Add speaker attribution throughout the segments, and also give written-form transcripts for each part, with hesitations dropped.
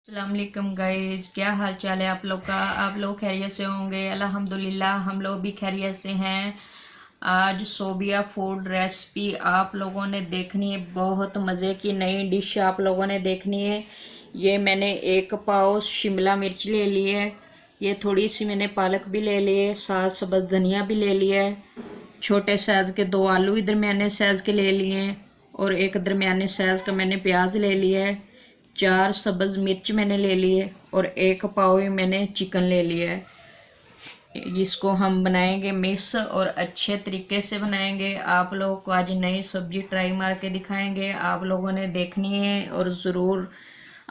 Speaker 1: अस्सलाम वालेकुम गाइस, क्या हाल चाल है आप लोग का। आप लोग खैरियत से होंगे। अल्हम्दुलिल्लाह हम लोग भी खैरियत से हैं। आज सोबिया फूड रेसिपी आप लोगों ने देखनी है। बहुत मज़े की नई डिश आप लोगों ने देखनी है। ये मैंने 1 पाव शिमला मिर्च ले ली है। ये थोड़ी सी मैंने पालक भी ले ली है। साथ सब्ज़ धनिया भी ले लिया है। छोटे साइज़ के 2 आलू दरमियाने साइज़ के ले लिए हैं। और एक दरमियाने साइज़ का मैंने प्याज ले लिया है। 4 सब्ज़ मिर्च मैंने ले लिए और 1 पाव ही मैंने चिकन ले लिया है। इसको हम बनाएंगे मिक्स और अच्छे तरीके से बनाएंगे। आप लोगों को आज नई सब्जी ट्राई मार के दिखाएंगे। आप लोगों ने देखनी है और ज़रूर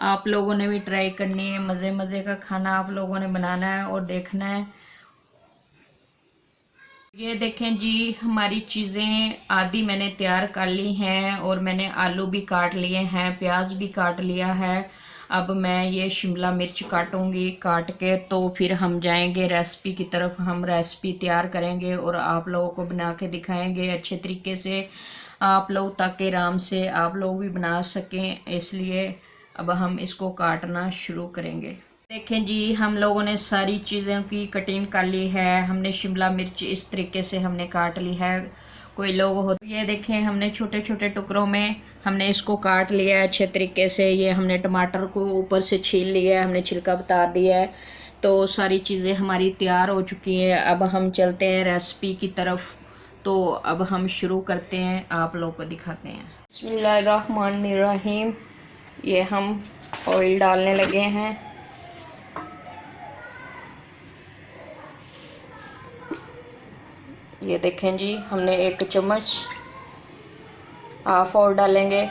Speaker 1: आप लोगों ने भी ट्राई करनी है। मज़े मज़े का खाना आप लोगों ने बनाना है और देखना है। ये देखें जी, हमारी चीज़ें आदि मैंने तैयार कर ली हैं और मैंने आलू भी काट लिए हैं, प्याज भी काट लिया है। अब मैं ये शिमला मिर्च काटूंगी। काट के तो फिर हम जाएंगे रेसिपी की तरफ। हम रेसिपी तैयार करेंगे और आप लोगों को बना के दिखाएंगे अच्छे तरीके से। आप लोग ताकि आराम से आप लोग भी बना सकें, इसलिए अब हम इसको काटना शुरू करेंगे। देखें जी, हम लोगों ने सारी चीज़ों की कटिंग कर ली है। हमने शिमला मिर्च इस तरीके से हमने काट ली है। कोई लोग हो, ये देखें हमने छोटे छोटे टुकड़ों में हमने इसको काट लिया है अच्छे तरीके से। ये हमने टमाटर को ऊपर से छील लिया है, हमने छिलका उतार दिया है। तो सारी चीज़ें हमारी तैयार हो चुकी हैं। अब हम चलते हैं रेसिपी की तरफ। तो अब हम शुरू करते हैं, आप लोग को दिखाते हैं। बिस्मिल्लाहिर्रहमानिर्रहीम। ये हम ऑयल डालने लगे हैं। ये देखें जी, हमने 1 चम्मच हाफ और डालेंगे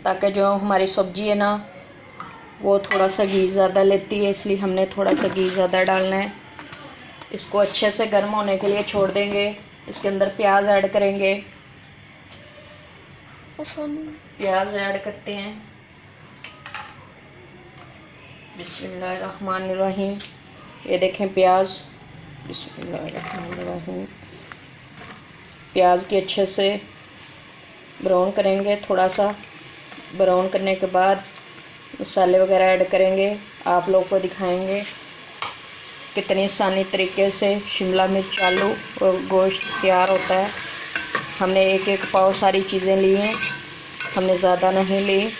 Speaker 1: ताकि जो हमारी सब्जी है ना वो थोड़ा सा घी ज़्यादा लेती है, इसलिए हमने थोड़ा सा घी ज़्यादा डालना है। इसको अच्छे से गर्म होने के लिए छोड़ देंगे। इसके अंदर प्याज ऐड करेंगे। प्याज ऐड करते हैं। बिस्मिल्लाहिर्रहमानिर्रहीम। ये देखें प्याज। बिस्मिल्लाहिर्रहमानिर्रहीम। प्याज की अच्छे से ब्राउन करेंगे। थोड़ा सा ब्राउन करने के बाद मसाले वगैरह ऐड करेंगे। आप लोग को दिखाएंगे कितनी आसानी तरीके से शिमला मिर्च, आलू और गोश्त तैयार होता है। हमने 1 पाव सारी चीज़ें ली हैं, हमने ज़्यादा नहीं ली।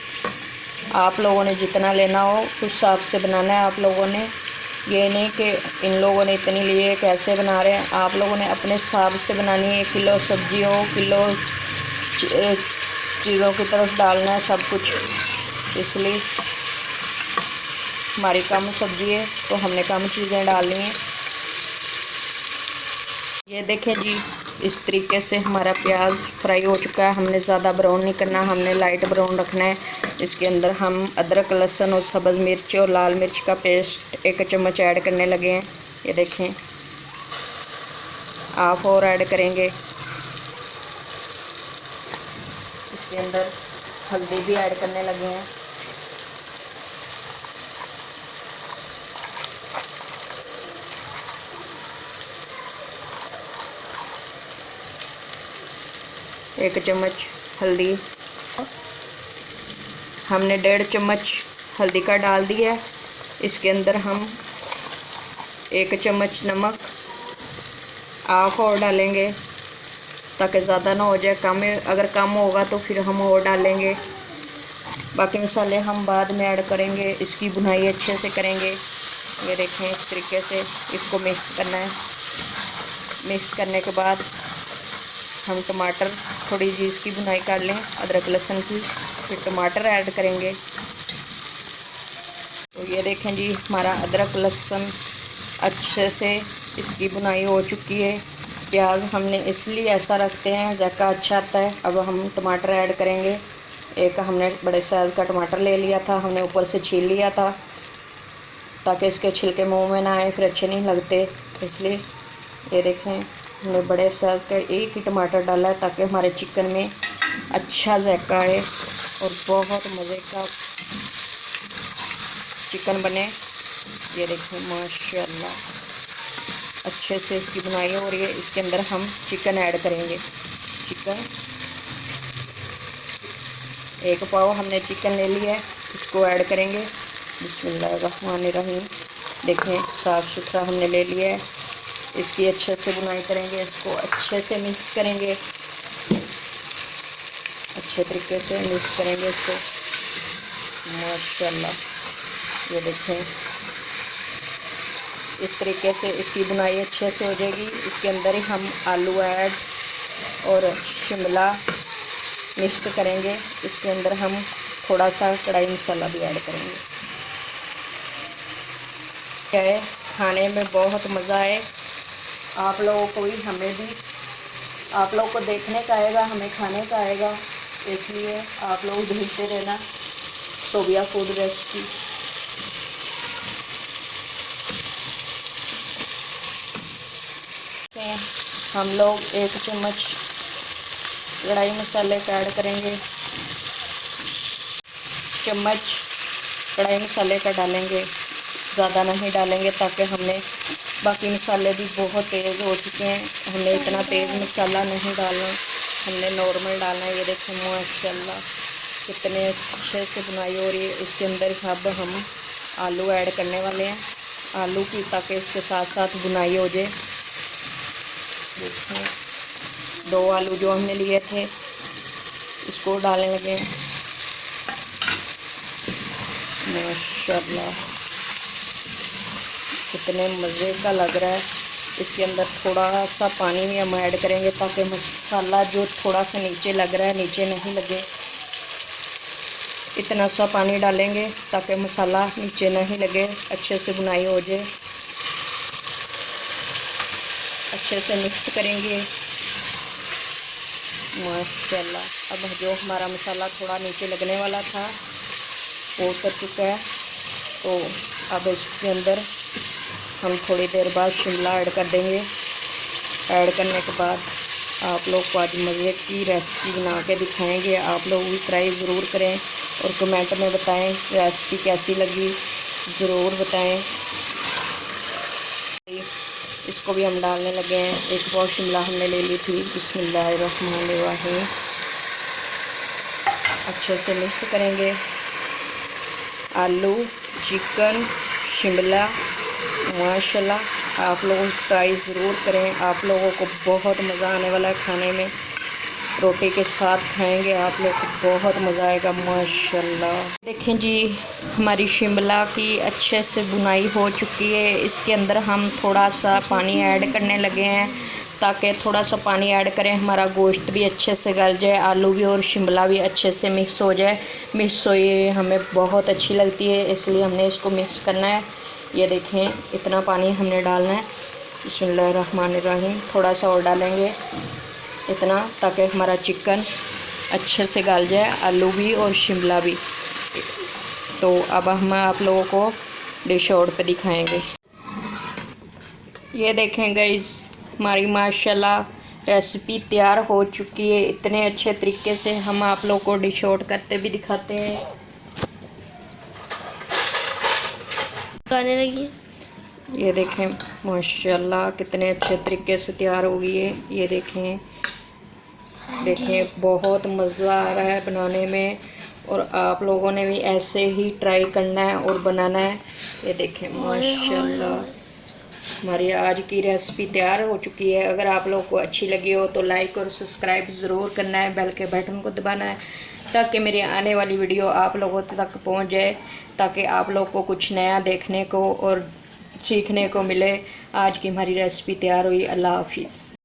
Speaker 1: आप लोगों ने जितना लेना हो उस हिसाब से बनाना है। आप लोगों ने ये नहीं कि इन लोगों ने इतनी लिए कैसे बना रहे हैं। आप लोगों ने अपने हिसाब से बनानी है। किलो सब्जी हो, किलो चीज़ों की तरफ डालना है सब कुछ। इसलिए हमारी कम सब्जी है तो हमने कम चीज़ें डालनी हैं। ये देखें जी, इस तरीके से हमारा प्याज फ्राई हो चुका है। हमने ज़्यादा ब्राउन नहीं करना, हमने लाइट ब्राउन रखना है। इसके अंदर हम अदरक, लहसुन और सब्ज़ मिर्च और लाल मिर्च का पेस्ट 1 चम्मच ऐड करने लगे हैं। ये देखें, हाफ और ऐड करेंगे। इसके अंदर हल्दी भी ऐड करने लगे हैं। एक चम्मच हल्दी, हमने 1.5 चम्मच हल्दी का डाल दिया है। इसके अंदर हम 1 चम्मच नमक हाफ और डालेंगे ताकि ज़्यादा ना हो जाए। कम, अगर कम होगा तो फिर हम और डालेंगे। बाकी मसाले हम बाद में ऐड करेंगे। इसकी भुनाई अच्छे से करेंगे। ये देखें, इस तरीके से इसको मिक्स करना है। मिक्स करने के बाद हम टमाटर थोड़ी जी इसकी भुनाई कर लें, अदरक लहसुन की, फिर टमाटर ऐड करेंगे। तो ये देखें जी, हमारा अदरक लहसुन अच्छे से इसकी भुनाई हो चुकी है। प्याज हमने इसलिए ऐसा रखते हैं, जायका अच्छा आता है। अब हम टमाटर ऐड करेंगे। एक हमने बड़े साइज़ का टमाटर ले लिया था, हमने ऊपर से छील लिया था ताकि इसके छिलके मुंह में ना आए, फिर अच्छे नहीं लगते। इसलिए ये देखें, हमने बड़े साइज़ का एक ही टमाटर डाला है ताकि हमारे चिकन में अच्छा जायका आए और बहुत मज़े का चिकन बने। ये देखें माशाल्लाह अच्छे से इसकी बुनाई हो रही है। इसके अंदर हम चिकन ऐड करेंगे। चिकन 1 पाव हमने चिकन ले लिया है, इसको ऐड करेंगे। बिस्मिल्लाहिर्रहमानिर्रहीम। देखें साफ़ सुथरा हमने ले लिया है। इसकी अच्छे से बुनाई करेंगे, इसको अच्छे से मिक्स करेंगे, अच्छे तरीके से मिक्स करेंगे इसको माशाल्लाह। ये देखें इस तरीके से इसकी बुनाई अच्छे से हो जाएगी। इसके अंदर ही हम आलू ऐड और शिमला मिक्स करेंगे। इसके अंदर हम थोड़ा सा कढ़ाई मसाला भी ऐड करेंगे। क्या है, खाने में बहुत मज़ा आए। आप लोगों को भी, हमें भी, आप लोगों को देखने का आएगा, हमें खाने का आएगा। इसलिए आप लोग देखते रहना सोबिया फूड रेसिपी। हम लोग 1 चम्मच कढ़ाई मसाले का ऐड करेंगे, चम्मच कढ़ाई मसाले का डालेंगे, ज़्यादा नहीं डालेंगे ताकि हमने बाकी मसाले भी बहुत तेज़ हो चुके हैं। हमने इतना तेज़ मसाला नहीं डालना, हमने नॉर्मल डालना है। ये देखें माशाल्लाह कितने अच्छे से बुनाई हो रही है। इसके अंदर अब हम आलू ऐड करने वाले हैं, आलू की, ताकि इसके साथ साथ बुनाई हो जाए। देखें 2 आलू जो हमने लिए थे इसको डालने लगे हैं माशाल्लाह कितने मज़े का लग रहा है। इसके अंदर थोड़ा सा पानी भी हम ऐड करेंगे ताकि मसाला जो थोड़ा सा नीचे लग रहा है नीचे नहीं लगे। इतना सा पानी डालेंगे ताकि मसाला नीचे नहीं लगे, अच्छे से बुनाई हो जाए। अच्छे से मिक्स करेंगे माशाल्लाह। अब जो हमारा मसाला थोड़ा नीचे लगने वाला था वो उतर चुका है। तो अब इसके अंदर हम थोड़ी देर बाद शिमला ऐड कर देंगे। ऐड करने के बाद आप लोग को आज मज़े की रेसिपी बना के दिखाएंगे। आप लोग भी ट्राई ज़रूर करें और कमेंट में बताएं रेसिपी कैसी लगी, ज़रूर बताएं। इसको भी हम डालने लगे हैं। 1 पाव शिमला हमने ले ली थी। बिस्मिल्लाहिर्रहमानिर्रहीम। अच्छे से मिक्स करेंगे आलू, चिकन, शिमला माशाल्लाह। आप लोग ट्राई ज़रूर करें, आप लोगों को बहुत मज़ा आने वाला है खाने में। रोटी के साथ खाएंगे आप लोग को बहुत मज़ा आएगा माशाल्लाह। देखें जी हमारी शिमला की अच्छे से बुनाई हो चुकी है। इसके अंदर हम थोड़ा सा पानी ऐड करने लगे हैं ताकि थोड़ा सा पानी ऐड करें, हमारा गोश्त भी अच्छे से गल जाए, आलू भी और शिमला भी अच्छे से मिक्स हो जाए। मिक्स हो ये हमें बहुत अच्छी लगती है, इसलिए हमने इसको मिक्स करना है। ये देखें इतना पानी हमने डालना है। बिस्मिल्लाहिर्रहमानिर्रहीम। थोड़ा सा और डालेंगे इतना ताकि हमारा चिकन अच्छे से गल जाए, आलू भी और शिमला भी। तो अब हम आप लोगों को डिश आउट पे दिखाएंगे। ये देखें गाइस हमारी माशाल्लाह रेसिपी तैयार हो चुकी है। इतने अच्छे तरीके से हम आप लोगों को डिश आउट करते भी दिखाते हैं।
Speaker 2: गाने लगी।
Speaker 1: ये देखें माशाल्लाह कितने अच्छे तरीके से तैयार हो गई है। ये देखें बहुत मज़ा आ रहा है बनाने में और आप लोगों ने भी ऐसे ही ट्राई करना है और बनाना है। ये देखें माशाल्लाह हमारी आज की रेसिपी तैयार हो चुकी है। अगर आप लोगों को अच्छी लगी हो तो लाइक और सब्सक्राइब ज़रूर करना है, बेल के बटन को दबाना है ताकि मेरी आने वाली वीडियो आप लोगों तक पहुंच जाए, ताकि आप लोग को कुछ नया देखने को और सीखने को मिले। आज की हमारी रेसिपी तैयार हुई। अल्लाह हाफिज़।